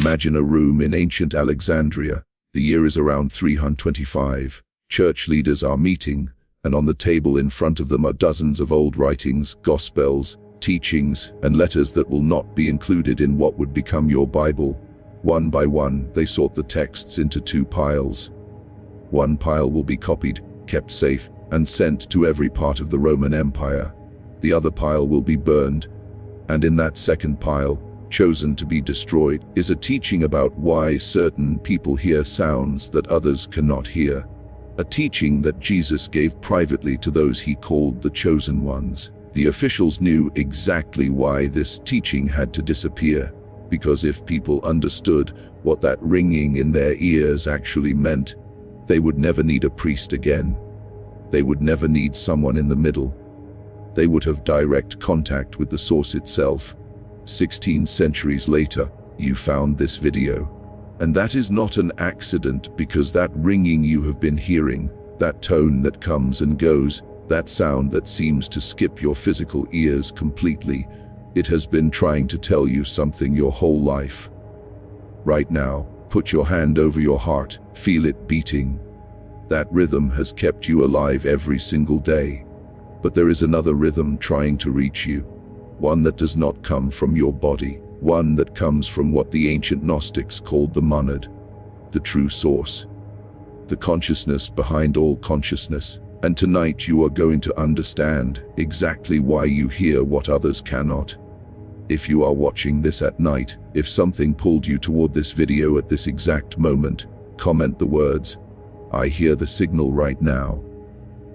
Imagine a room in ancient Alexandria. The year is around 325. Church leaders are meeting, and on the table in front of them are dozens of old writings, gospels, teachings, and letters that will not be included in what would become your Bible. One by one, they sort the texts into two piles. One pile will be copied, kept safe, and sent to every part of the Roman Empire. The other pile will be burned, and in that second pile, chosen to be destroyed, is a teaching about why certain people hear sounds that others cannot hear. A teaching that Jesus gave privately to those he called the chosen ones. The officials knew exactly why this teaching had to disappear, because if people understood what that ringing in their ears actually meant, they would never need a priest again. They would never need someone in the middle. They would have direct contact with the source itself. 16 centuries later, you found this video. And that is not an accident, because that ringing you have been hearing, that tone that comes and goes, that sound that seems to skip your physical ears completely, it has been trying to tell you something your whole life. Right now, put your hand over your heart, feel it beating. That rhythm has kept you alive every single day. But there is another rhythm trying to reach you. One that does not come from your body. One that comes from what the ancient Gnostics called the monad, the true source, the consciousness behind all consciousness. And tonight you are going to understand exactly why you hear what others cannot. If you are watching this at night, if something pulled you toward this video at this exact moment, comment the words, "I hear the signal right now."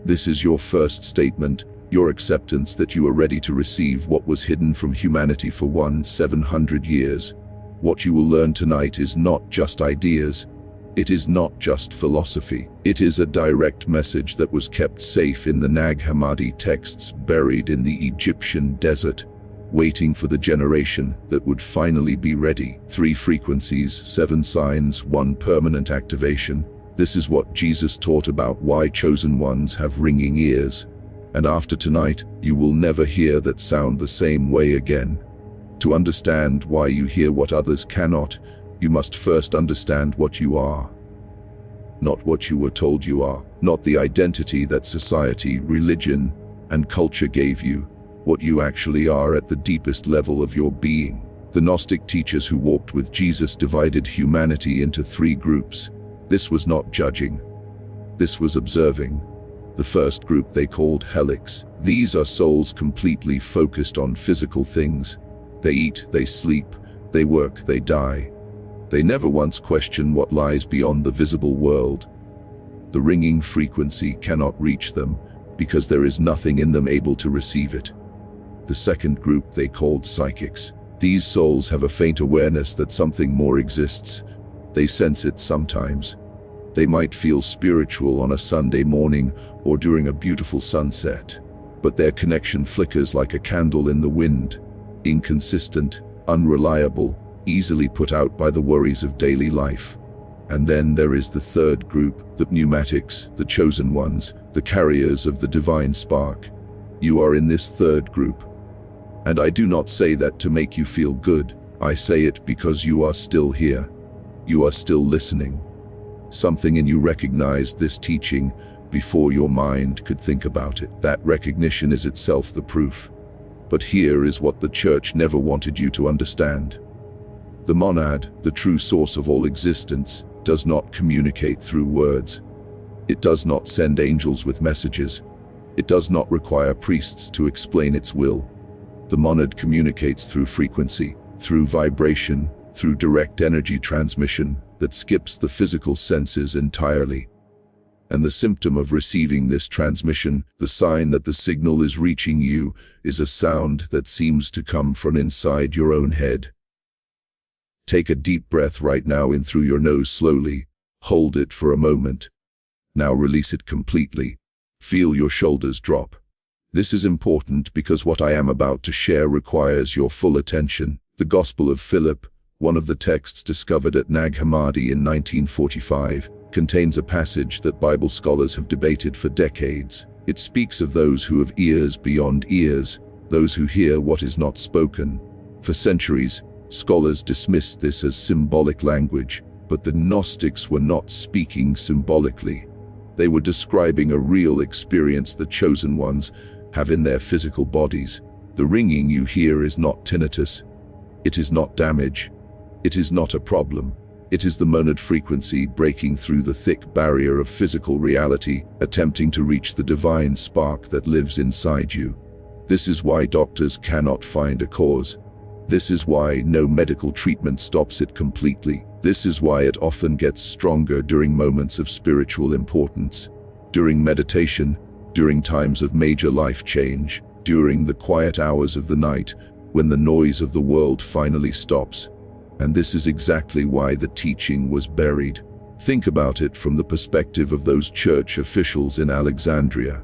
This is your first statement, your acceptance that you are ready to receive what was hidden from humanity for 700 years. What you will learn tonight is not just ideas. It is not just philosophy. It is a direct message that was kept safe in the Nag Hammadi texts buried in the Egyptian desert, waiting for the generation that would finally be ready. 3 frequencies, 7 signs, 1 permanent activation. This is what Jesus taught about why chosen ones have ringing ears. And after tonight, you will never hear that sound the same way again. To understand why you hear what others cannot, you must first understand what you are. Not what you were told you are, not the identity that society, religion, and culture gave you, what you actually are at the deepest level of your being. The Gnostic teachers who walked with Jesus divided humanity into 3 groups. This was not judging. This was observing. The first group they called Helix. These are souls completely focused on physical things. They eat, they sleep, they work, they die. They never once question what lies beyond the visible world. The ringing frequency cannot reach them because there is nothing in them able to receive it. The second group they called Psychics. These souls have a faint awareness that something more exists. They sense it sometimes. They might feel spiritual on a Sunday morning or during a beautiful sunset, but their connection flickers like a candle in the wind, inconsistent, unreliable, easily put out by the worries of daily life. And then there is the third group, the pneumatics, the chosen ones, the carriers of the divine spark. You are in this third group. And I do not say that to make you feel good. I say it because you are still here. You are still listening. Something in you recognized this teaching before your mind could think about it. That recognition is itself the proof. But here is what the church never wanted you to understand. The monad, the true source of all existence, does not communicate through words. It does not send angels with messages. It does not require priests to explain its will. The monad communicates through frequency, through vibration, through direct energy transmission that skips the physical senses entirely. And the symptom of receiving this transmission, the sign that the signal is reaching you, is a sound that seems to come from inside your own head. Take a deep breath right now in through your nose slowly. Hold it for a moment. Now release it completely. Feel your shoulders drop. This is important because what I am about to share requires your full attention. The Gospel of Philip, one of the texts discovered at Nag Hammadi in 1945, contains a passage that Bible scholars have debated for decades. It speaks of those who have ears beyond ears, those who hear what is not spoken. For centuries, Scholars dismissed this as symbolic language, but the Gnostics were not speaking symbolically. They were describing a real experience the chosen ones have in their physical bodies. The ringing you hear is not tinnitus. It is not damage. It is not a problem. It is the monad frequency breaking through the thick barrier of physical reality, attempting to reach the divine spark that lives inside you. This is why doctors cannot find a cause. This is why no medical treatment stops it completely. This is why it often gets stronger during moments of spiritual importance, during meditation, during times of major life change, during the quiet hours of the night, when the noise of the world finally stops. And this is exactly why the teaching was buried. Think about it from the perspective of those church officials in Alexandria.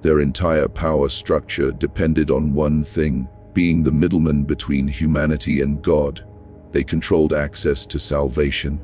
Their entire power structure depended on one thing, being the middleman between humanity and God. They controlled access to salvation.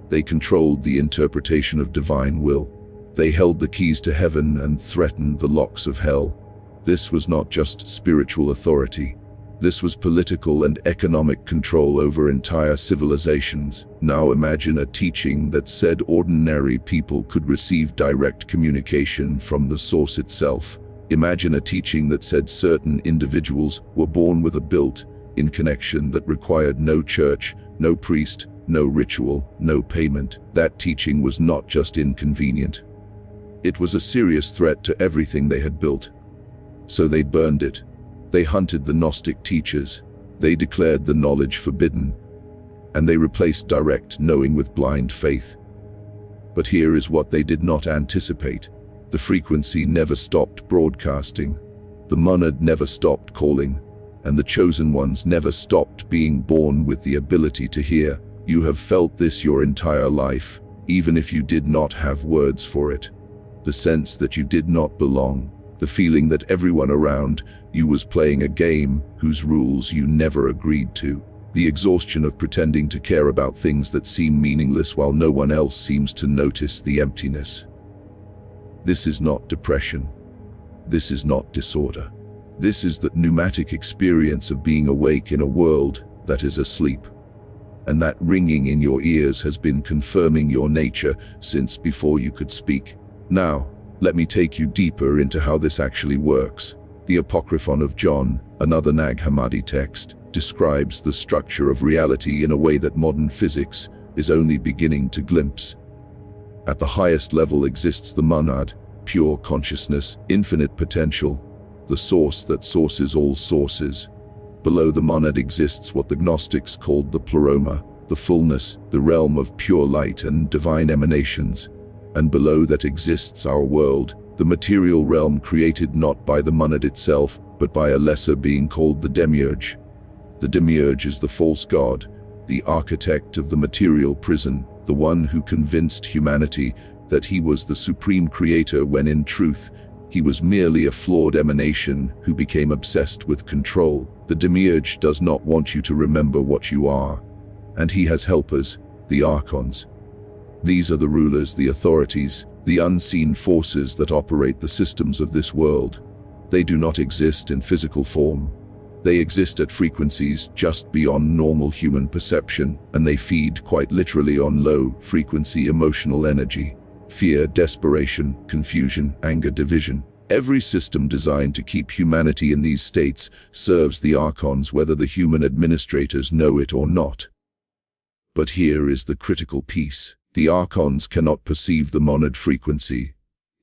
They controlled the interpretation of divine will. They held the keys to heaven and threatened the locks of hell. This was not just spiritual authority. This was political and economic control over entire civilizations. Now imagine a teaching that said ordinary people could receive direct communication from the source itself. Imagine a teaching that said certain individuals were born with a built-in connection that required no church, no priest, no ritual, no payment. That teaching was not just inconvenient. It was a serious threat to everything they had built. So they burned it. They hunted the Gnostic teachers. They declared the knowledge forbidden. And they replaced direct knowing with blind faith. But here is what they did not anticipate. The frequency never stopped broadcasting. The monad never stopped calling. And the chosen ones never stopped being born with the ability to hear. You have felt this your entire life, even if you did not have words for it. The sense that you did not belong. The feeling that everyone around you was playing a game whose rules you never agreed to. The exhaustion of pretending to care about things that seem meaningless while no one else seems to notice the emptiness. This is not depression. This is not disorder. This is the pneumatic experience of being awake in a world that is asleep. And that ringing in your ears has been confirming your nature since before you could speak. Now, let me take you deeper into how this actually works. The Apocryphon of John, another Nag Hammadi text, describes the structure of reality in a way that modern physics is only beginning to glimpse. At the highest level exists the monad, pure consciousness, infinite potential, the source that sources all sources. Below the monad exists what the Gnostics called the pleroma, the fullness, the realm of pure light and divine emanations. And below that exists our world, the material realm created not by the monad itself, but by a lesser being called the demiurge. The demiurge is the false god, the architect of the material prison, the one who convinced humanity that he was the supreme creator when in truth, he was merely a flawed emanation who became obsessed with control. The demiurge does not want you to remember what you are, and he has helpers, the archons. These are the rulers, the authorities, the unseen forces that operate the systems of this world. They do not exist in physical form. They exist at frequencies just beyond normal human perception, and they feed quite literally on low-frequency emotional energy. Fear, desperation, confusion, anger, division. Every system designed to keep humanity in these states serves the archons whether the human administrators know it or not. But here is the critical piece. The archons cannot perceive the monad frequency.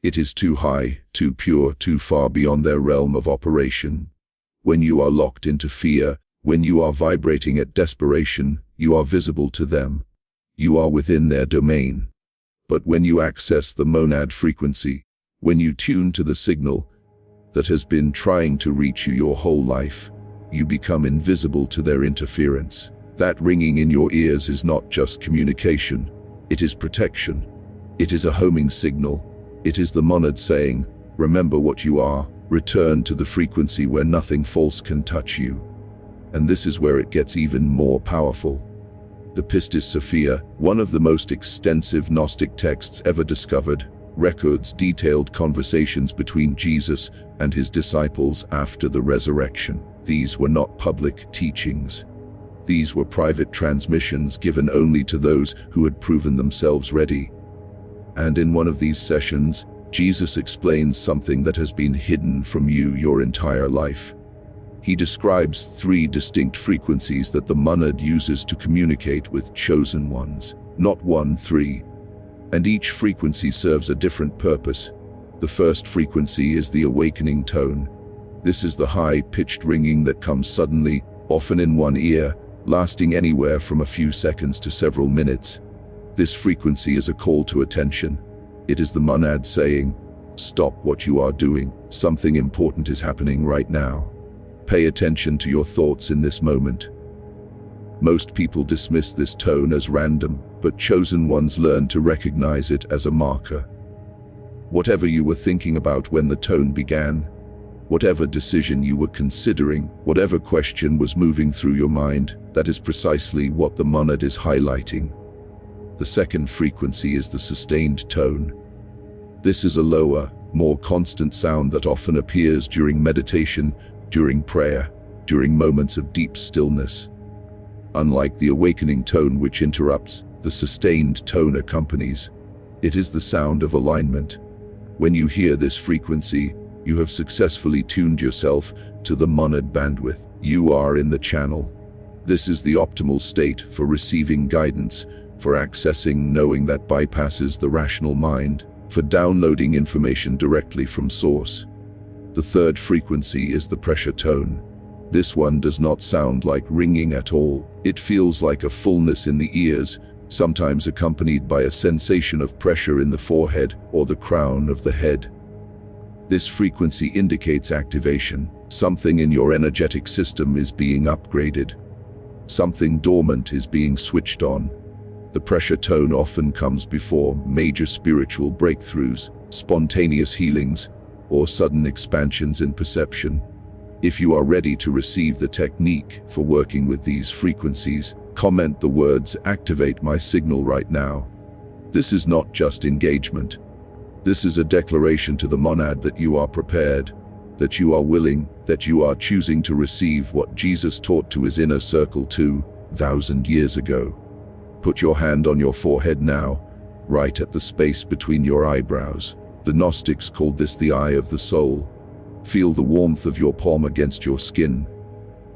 It is too high, too pure, too far beyond their realm of operation. When you are locked into fear, when you are vibrating at desperation, you are visible to them. You are within their domain. But when you access the monad frequency, when you tune to the signal that has been trying to reach you your whole life, you become invisible to their interference. That ringing in your ears is not just communication. It is protection. It is a homing signal. It is the monad saying, remember what you are, return to the frequency where nothing false can touch you. And this is where it gets even more powerful. The Pistis Sophia, one of the most extensive Gnostic texts ever discovered, records detailed conversations between Jesus and his disciples after the resurrection. These were not public teachings. These were private transmissions given only to those who had proven themselves ready. And in one of these sessions, Jesus explains something that has been hidden from you your entire life. He describes 3 distinct frequencies that the monad uses to communicate with chosen ones, not 1, 3. And each frequency serves a different purpose. The first frequency is the awakening tone. This is the high-pitched ringing that comes suddenly, often in one ear, lasting anywhere from a few seconds to several minutes. This frequency is a call to attention. It is the monad saying, "Stop what you are doing. Something important is happening right now. Pay attention to your thoughts in this moment." Most people dismiss this tone as random, but chosen ones learn to recognize it as a marker. Whatever you were thinking about when the tone began, whatever decision you were considering, whatever question was moving through your mind, that is precisely what the monad is highlighting. The second frequency is the sustained tone. This is a lower, more constant sound that often appears during meditation, during prayer, during moments of deep stillness. Unlike the awakening tone which interrupts, the sustained tone accompanies. It is the sound of alignment. When you hear this frequency, you have successfully tuned yourself to the monad bandwidth. You are in the channel. This is the optimal state for receiving guidance, for accessing knowing that bypasses the rational mind, for downloading information directly from source. The third frequency is the pressure tone. This one does not sound like ringing at all. It feels like a fullness in the ears, sometimes accompanied by a sensation of pressure in the forehead or the crown of the head. This frequency indicates activation. Something in your energetic system is being upgraded. Something dormant is being switched on. The pressure tone often comes before major spiritual breakthroughs, spontaneous healings, or sudden expansions in perception. If you are ready to receive the technique for working with these frequencies, comment the words "Activate my signal right now." This is not just engagement. This is a declaration to the monad that you are prepared, that you are willing, that you are choosing to receive what Jesus taught to his inner circle 2,000 years ago. Put your hand on your forehead now, right at the space between your eyebrows. The Gnostics called this the eye of the soul. Feel the warmth of your palm against your skin.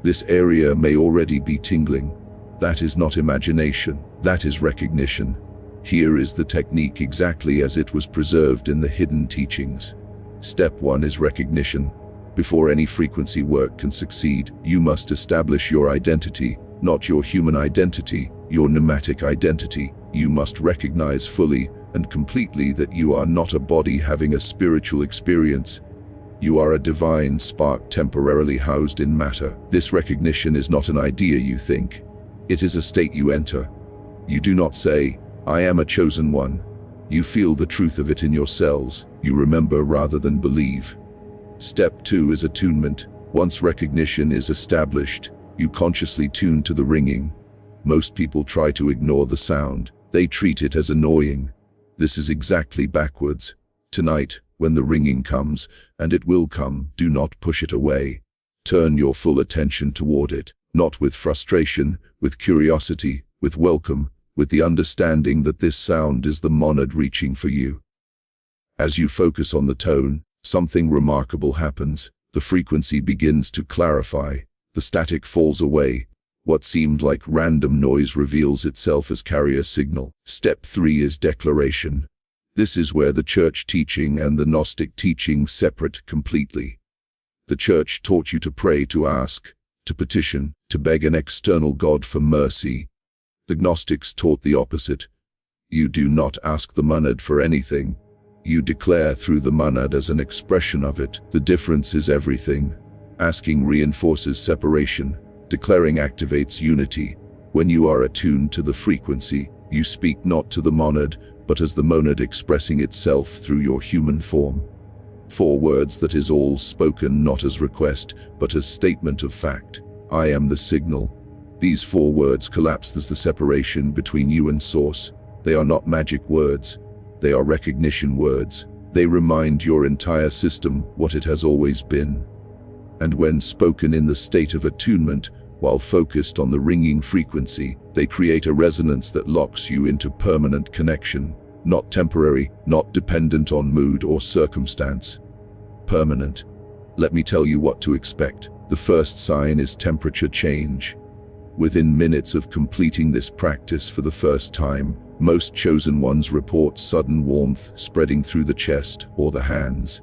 This area may already be tingling. That is not imagination, that is recognition. Here is the technique exactly as it was preserved in the hidden teachings. Step 1 is recognition. Before any frequency work can succeed, you must establish your identity, not your human identity, your pneumatic identity. You must recognize fully and completely that you are not a body having a spiritual experience. You are a divine spark temporarily housed in matter. This recognition is not an idea you think. It is a state you enter. You do not say, "I am a chosen one." You feel the truth of it in your cells. You remember rather than believe. Step 2 is attunement. Once recognition is established, you consciously tune to the ringing. Most people try to ignore the sound. They treat it as annoying. This is exactly backwards. Tonight, when the ringing comes, and it will come, do not push it away. Turn your full attention toward it, not with frustration, with curiosity, with welcome, with the understanding that this sound is the monad reaching for you. As you focus on the tone, something remarkable happens. The frequency begins to clarify. The static falls away. What seemed like random noise reveals itself as carrier signal. Step 3 is declaration. This is where the church teaching and the Gnostic teaching separate completely. The church taught you to pray, to ask, to petition, to beg an external God for mercy. The Gnostics taught the opposite. You do not ask the monad for anything. You declare through the monad as an expression of it. The difference is everything. Asking reinforces separation. Declaring activates unity. When you are attuned to the frequency, you speak not to the monad, but as the monad expressing itself through your human form. 4 words that is all spoken not as request, but as statement of fact. I am the signal. These 4 words collapse as the separation between you and source. They are not magic words. They are recognition words. They remind your entire system what it has always been. And when spoken in the state of attunement, While focused on the ringing frequency, they create a resonance that locks you into permanent connection, not temporary, not dependent on mood or circumstance. Permanent. Let me tell you what to expect. The first sign is temperature change. Within minutes of completing this practice for the first time, most chosen ones report sudden warmth spreading through the chest or the hands.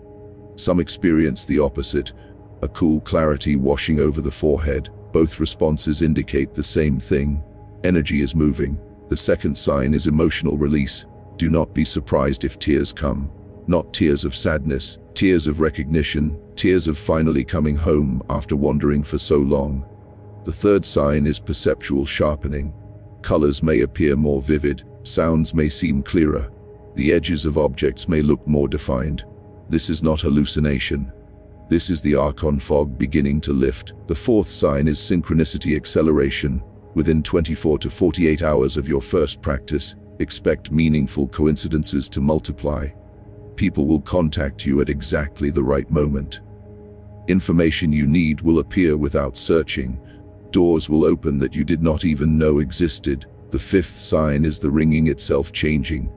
Some experience the opposite, a cool clarity washing over the forehead. Both responses indicate the same thing. Energy is moving. The second sign is emotional release. Do not be surprised if tears come. Not tears of sadness, tears of recognition, tears of finally coming home after wandering for so long. The third sign is perceptual sharpening. Colors may appear more vivid, sounds may seem clearer. The edges of objects may look more defined. This is not hallucination. This is the Archon fog beginning to lift. The fourth sign is synchronicity acceleration. Within 24 to 48 hours of your first practice, expect meaningful coincidences to multiply. People will contact you at exactly the right moment. Information you need will appear without searching. Doors will open that you did not even know existed. The fifth sign is the ringing itself changing.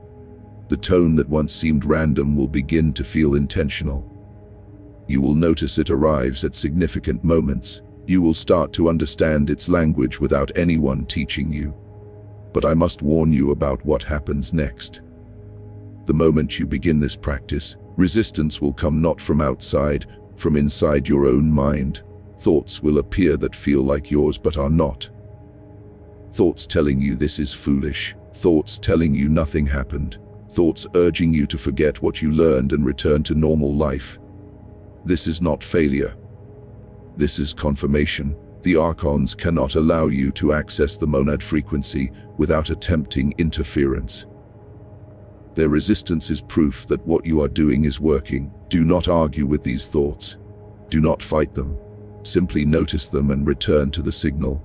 The tone that once seemed random will begin to feel intentional. You will notice it arrives at significant moments. You will start to understand its language without anyone teaching you. But I must warn you about what happens next. The moment you begin this practice, resistance will come not from outside, from inside your own mind. Thoughts will appear that feel like yours but are not. Thoughts telling you this is foolish. Thoughts telling you nothing happened. Thoughts urging you to forget what you learned and return to normal life. This is not failure. This is confirmation. The Archons cannot allow you to access the monad frequency without attempting interference. Their resistance is proof that what you are doing is working. Do not argue with these thoughts. Do not fight them. Simply notice them and return to the signal.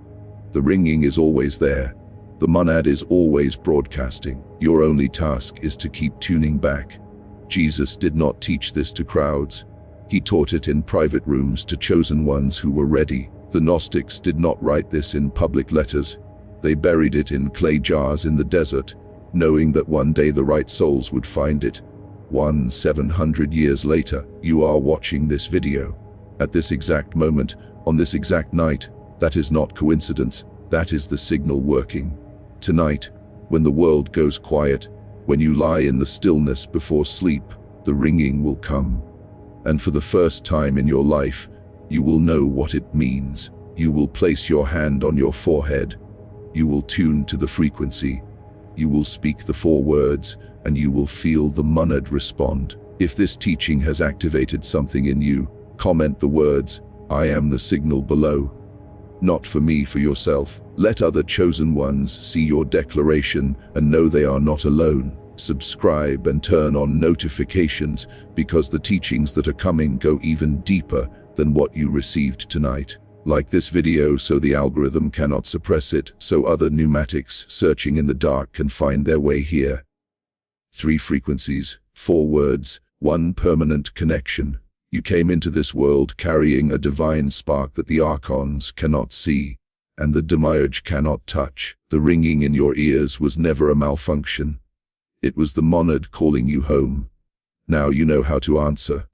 The ringing is always there. The monad is always broadcasting. Your only task is to keep tuning back. Jesus did not teach this to crowds. He taught it in private rooms to chosen ones who were ready. The Gnostics did not write this in public letters. They buried it in clay jars in the desert, knowing that one day the right souls would find it. 700 years later, you are watching this video. At this exact moment, on this exact night, that is not coincidence, that is the signal working. Tonight, when the world goes quiet, when you lie in the stillness before sleep, the ringing will come. And for the first time in your life, you will know what it means. You will place your hand on your forehead. You will tune to the frequency. You will speak the 4 words, and you will feel the monad respond. If this teaching has activated something in you, comment the words, "I am the signal" below. Not for me, for yourself. Let other chosen ones see your declaration and know they are not alone. Subscribe and turn on notifications because the teachings that are coming go even deeper than what you received tonight. Like this video so the algorithm cannot suppress it, so other pneumatics searching in the dark can find their way here. 3 frequencies, 4 words, 1 permanent connection. You came into this world carrying a divine spark that the Archons cannot see, and the Demiurge cannot touch. The ringing in your ears was never a malfunction. It was the monad calling you home. Now you know how to answer.